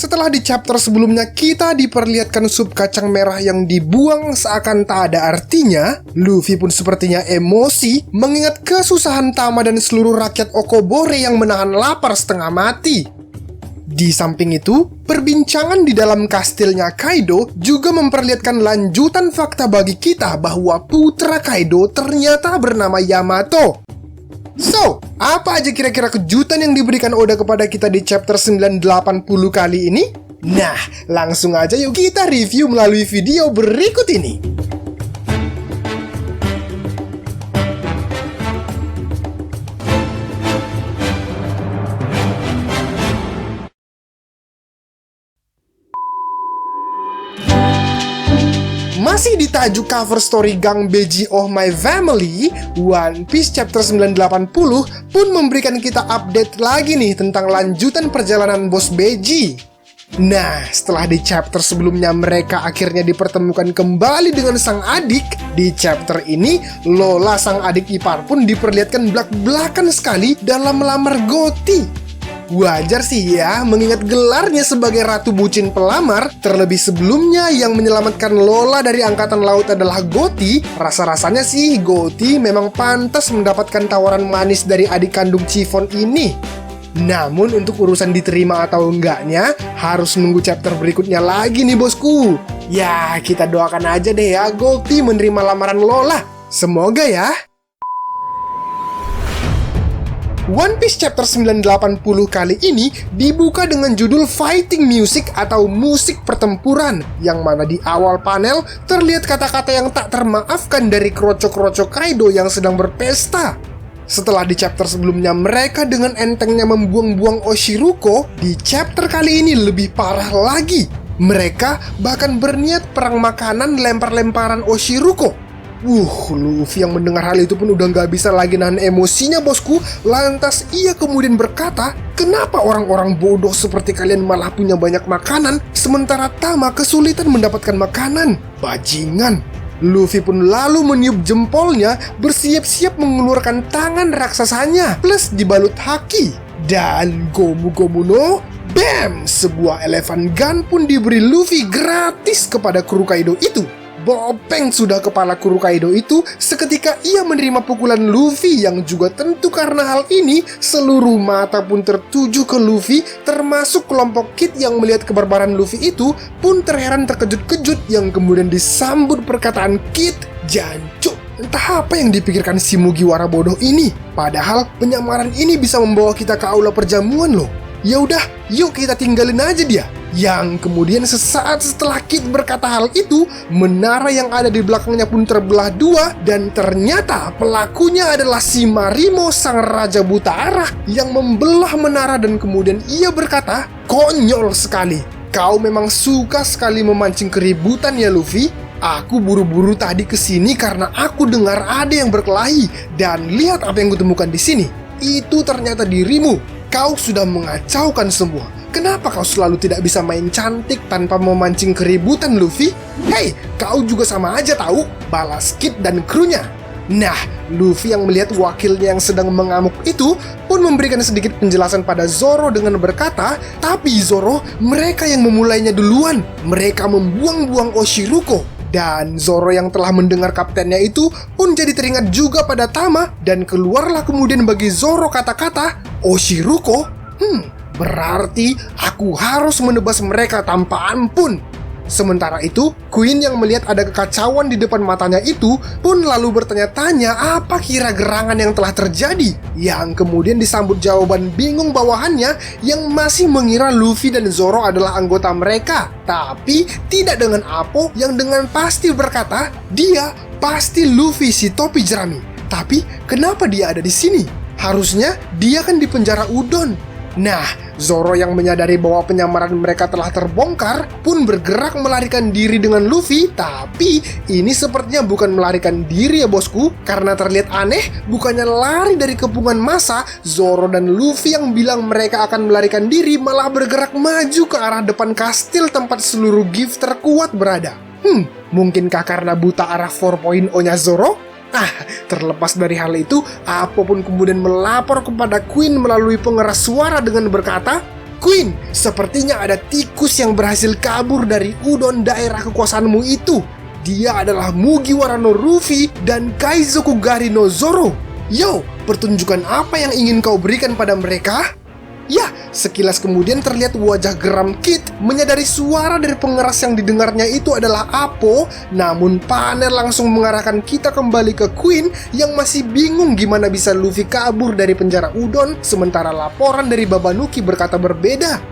Setelah di chapter sebelumnya kita diperlihatkan sup kacang merah yang dibuang seakan tak ada artinya, Luffy pun sepertinya emosi mengingat kesusahan Tama dan seluruh rakyat Okobore yang menahan lapar setengah mati. Di samping itu, perbincangan di dalam kastilnya Kaido juga memperlihatkan lanjutan fakta bagi kita bahwa putra Kaido ternyata bernama Yamato. So, apa aja kira-kira kejutan yang diberikan Oda kepada kita di chapter 980 kali ini? Nah, langsung aja yuk kita review melalui video berikut ini. Masih di tajuk cover story Gang Beji of My Family, One Piece chapter 980 pun memberikan kita update lagi nih tentang lanjutan perjalanan bos Beji. Nah, setelah di chapter sebelumnya mereka akhirnya dipertemukan kembali dengan sang adik, di chapter ini Lola sang adik ipar pun diperlihatkan belak-belakan sekali dalam melamar Goti. Wajar sih ya, mengingat gelarnya sebagai Ratu Bucin Pelamar, terlebih sebelumnya yang menyelamatkan Lola dari angkatan laut adalah Goti, rasa-rasanya sih Goti memang pantas mendapatkan tawaran manis dari adik kandung Chiffon ini. Namun untuk urusan diterima atau enggaknya, harus nunggu chapter berikutnya lagi nih bosku. Ya, kita doakan aja deh ya Goti menerima lamaran Lola. Semoga ya. One Piece chapter 980 kali ini dibuka dengan judul Fighting Music atau musik pertempuran, yang mana di awal panel terlihat kata-kata yang tak termaafkan dari kroco-kroco Kaido yang sedang berpesta. Setelah di chapter sebelumnya mereka dengan entengnya membuang-buang Oshiruko, di chapter kali ini lebih parah lagi. Mereka bahkan berniat perang makanan lempar-lemparan Oshiruko. Luffy yang mendengar hal itu pun udah gak bisa lagi nahan emosinya bosku. Lantas ia kemudian berkata, kenapa orang-orang bodoh seperti kalian malah punya banyak makanan, sementara Tama kesulitan mendapatkan makanan? Bajingan. Luffy pun lalu meniup jempolnya, bersiap-siap mengeluarkan tangan raksasanya, plus dibalut haki. Dan Gomu Gomu no Bam! Sebuah elephant gun pun diberi Luffy gratis kepada kru Kaido itu. Bopeng sudah kepala kru Kaido itu seketika ia menerima pukulan Luffy, yang juga tentu karena hal ini seluruh mata pun tertuju ke Luffy, termasuk kelompok Kid yang melihat kebarbaran Luffy itu pun terheran terkejut-kejut yang kemudian disambut perkataan Kid, "Jancuk, entah apa yang dipikirkan si Mugiwara bodoh ini. Padahal penyamaran ini bisa membawa kita ke aula perjamuan loh. Ya udah, yuk kita tinggalin aja dia." Yang kemudian sesaat setelah Kid berkata hal itu, menara yang ada di belakangnya pun terbelah dua, dan ternyata pelakunya adalah si Marimo sang raja buta arah yang membelah menara. Dan kemudian ia berkata, "Konyol sekali, kau memang suka sekali memancing keributan ya Luffy. Aku buru-buru tadi kesini karena aku dengar ada yang berkelahi, dan lihat apa yang kutemukan di sini. Itu ternyata dirimu. Kau sudah mengacaukan semua. Kenapa kau selalu tidak bisa main cantik tanpa memancing keributan, Luffy? Hei, kau juga sama aja tahu," balas Kid dan krunya. Nah, Luffy yang melihat wakilnya yang sedang mengamuk itu pun memberikan sedikit penjelasan pada Zoro dengan berkata, "Tapi Zoro, mereka yang memulainya duluan. Mereka membuang-buang Oshiruko." Dan Zoro yang telah mendengar kaptennya itu pun jadi teringat juga pada Tama, dan keluarlah kemudian bagi Zoro kata-kata, "Oshiruko? Berarti aku harus menebas mereka tanpa ampun." Sementara itu, Queen yang melihat ada kekacauan di depan matanya itu pun lalu bertanya-tanya apa kira gerangan yang telah terjadi, yang kemudian disambut jawaban bingung bawahannya yang masih mengira Luffy dan Zoro adalah anggota mereka. Tapi tidak dengan Apo yang dengan pasti berkata, "Dia pasti Luffy si topi jerami. Tapi kenapa dia ada di sini? Harusnya dia kan di penjara Udon." Nah, Zoro yang menyadari bahwa penyamaran mereka telah terbongkar pun bergerak melarikan diri dengan Luffy. Tapi ini sepertinya bukan melarikan diri ya bosku, karena terlihat aneh, bukannya lari dari kepungan massa, Zoro dan Luffy yang bilang mereka akan melarikan diri malah bergerak maju ke arah depan kastil tempat seluruh gift terkuat berada. Mungkinkah karena buta arah 4.0-nya Zoro? Terlepas dari hal itu, Apo pun kemudian melapor kepada Queen melalui pengeras suara dengan berkata, Queen, sepertinya ada tikus yang berhasil kabur dari udon daerah kekuasaanmu itu. Dia adalah Mugiwara no Luffy dan Kaizoku Gari no Zoro. Yo, pertunjukan apa yang ingin kau berikan pada mereka? Ya, sekilas kemudian terlihat wajah geram Kid menyadari suara dari pengeras yang didengarnya itu adalah Appo. Namun panel langsung mengarahkan kita kembali ke Queen yang masih bingung gimana bisa Luffy kabur dari penjara udon, sementara laporan dari Babanuki berkata berbeda.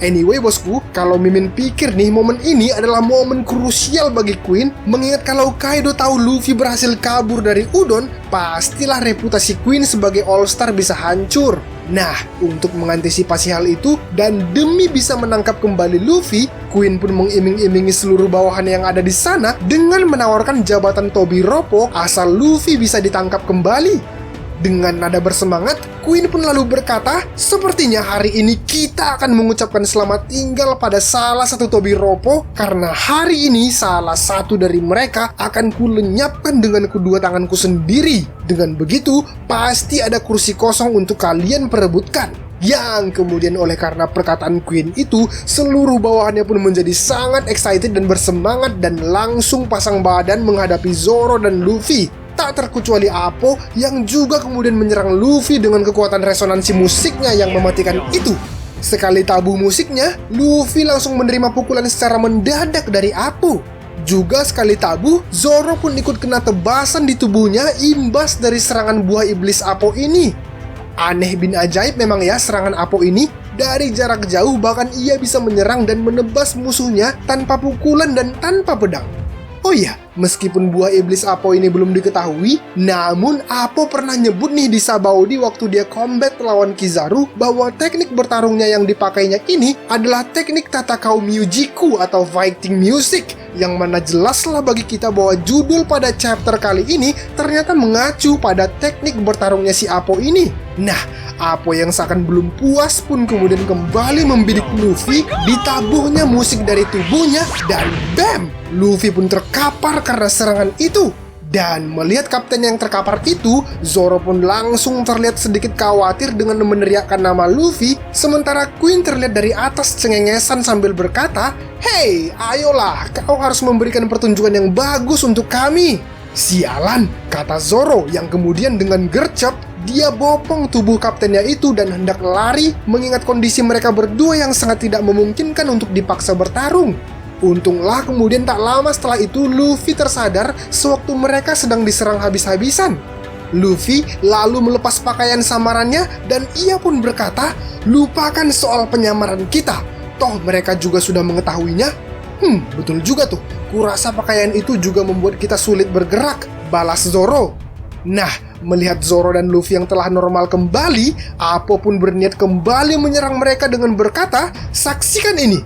Anyway bosku, kalau Mimin pikir nih momen ini adalah momen krusial bagi Queen, mengingat kalau Kaido tahu Luffy berhasil kabur dari udon, pastilah reputasi Queen sebagai All-Star bisa hancur. Nah, untuk mengantisipasi hal itu dan demi bisa menangkap kembali Luffy, Queen pun mengiming-imingi seluruh bawahan yang ada di sana dengan menawarkan jabatan Tobiropo asal Luffy bisa ditangkap kembali. Dengan nada bersemangat, Queen pun lalu berkata, sepertinya hari ini kita akan mengucapkan selamat tinggal pada salah satu Tobiropo, karena hari ini salah satu dari mereka akan kulenyapkan dengan kedua tanganku sendiri. Dengan begitu, pasti ada kursi kosong untuk kalian perebutkan. Yang kemudian oleh karena perkataan Queen itu, seluruh bawahannya pun menjadi sangat excited dan bersemangat dan langsung pasang badan menghadapi Zoro dan Luffy. Tak terkecuali Appo yang juga kemudian menyerang Luffy dengan kekuatan resonansi musiknya yang mematikan itu. Sekali tabuh musiknya, Luffy langsung menerima pukulan secara mendadak dari Appo. Juga sekali tabuh, Zoro pun ikut kena tebasan di tubuhnya imbas dari serangan buah iblis Appo ini. Aneh bin ajaib memang ya serangan Appo ini. Dari jarak jauh bahkan ia bisa menyerang dan menebas musuhnya tanpa pukulan dan tanpa pedang. Oh iya, meskipun buah iblis Appo ini belum diketahui, namun Appo pernah nyebut nih di Sabaody waktu dia combat lawan Kizaru bahwa teknik bertarungnya yang dipakainya ini adalah teknik Tatakau Myujiku atau fighting music, yang mana jelaslah bagi kita bahwa judul pada chapter kali ini ternyata mengacu pada teknik bertarungnya si Appo ini. Nah, Appo yang seakan belum puas pun kemudian kembali membidik Luffy, ditabuhnya musik dari tubuhnya, dan BAM! Luffy pun terkapar karena serangan itu. Dan melihat kapten yang terkapar itu, Zoro pun langsung terlihat sedikit khawatir dengan meneriakkan nama Luffy, sementara Queen terlihat dari atas cengengesan sambil berkata, "Hei, ayolah, kau harus memberikan pertunjukan yang bagus untuk kami." "Sialan," kata Zoro yang kemudian dengan gercep, dia bopong tubuh kaptennya itu dan hendak lari mengingat kondisi mereka berdua yang sangat tidak memungkinkan untuk dipaksa bertarung. Untunglah kemudian tak lama setelah itu Luffy tersadar sewaktu mereka sedang diserang habis-habisan. Luffy lalu melepas pakaian samarannya dan ia pun berkata, "Lupakan soal penyamaran kita, toh mereka juga sudah mengetahuinya." Betul juga tuh, kurasa pakaian itu juga membuat kita sulit bergerak, balas Zoro. Nah, melihat Zoro dan Luffy yang telah normal kembali, Appo pun berniat kembali menyerang mereka dengan berkata, saksikan ini,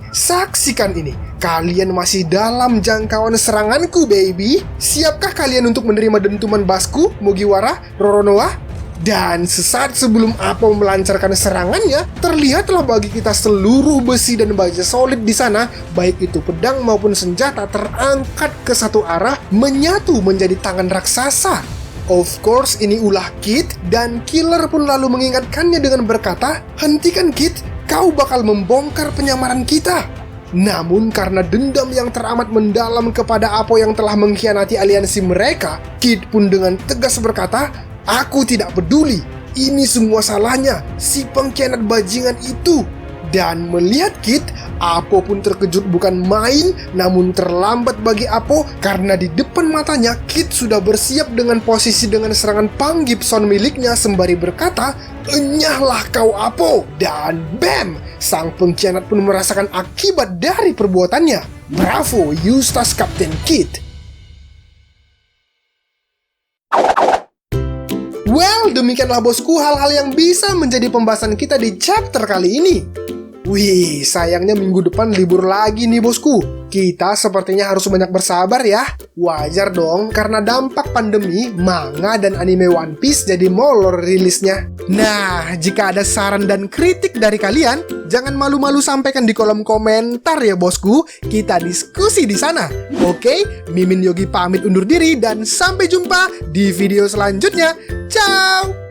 kalian masih dalam jangkauan seranganku, baby. Siapkah kalian untuk menerima dentuman basku, Mugiwara, Roronoa?" Dan sesaat sebelum Appo melancarkan serangannya, terlihatlah bagi kita seluruh besi dan baja solid di sana, baik itu pedang maupun senjata, terangkat ke satu arah, menyatu menjadi tangan raksasa. Of course, ini ulah Kid, dan Killer pun lalu mengingatkannya dengan berkata, "Hentikan Kid, kau bakal membongkar penyamaran kita." Namun karena dendam yang teramat mendalam kepada Appo yang telah mengkhianati aliansi mereka, Kid pun dengan tegas berkata, "Aku tidak peduli, ini semua salahnya si pengkhianat bajingan itu." Dan melihat Kid, Appo pun terkejut bukan main, namun terlambat bagi Appo karena di depan matanya Kid sudah bersiap dengan posisi dengan serangan Pang Gibson miliknya sembari berkata, "Enyahlah kau Appo!" Dan BAM! Sang pengkhianat pun merasakan akibat dari perbuatannya. Bravo, Eustace Captain Kid! Well, demikianlah bosku hal-hal yang bisa menjadi pembahasan kita di chapter kali ini. Wih, sayangnya minggu depan libur lagi nih bosku. Kita sepertinya harus banyak bersabar ya. Wajar dong, karena dampak pandemi, manga dan anime One Piece jadi molor rilisnya. Nah, jika ada saran dan kritik dari kalian, jangan malu-malu sampaikan di kolom komentar ya bosku. Kita diskusi di sana. Oke, Mimin Yogi pamit undur diri dan sampai jumpa di video selanjutnya. Ciao!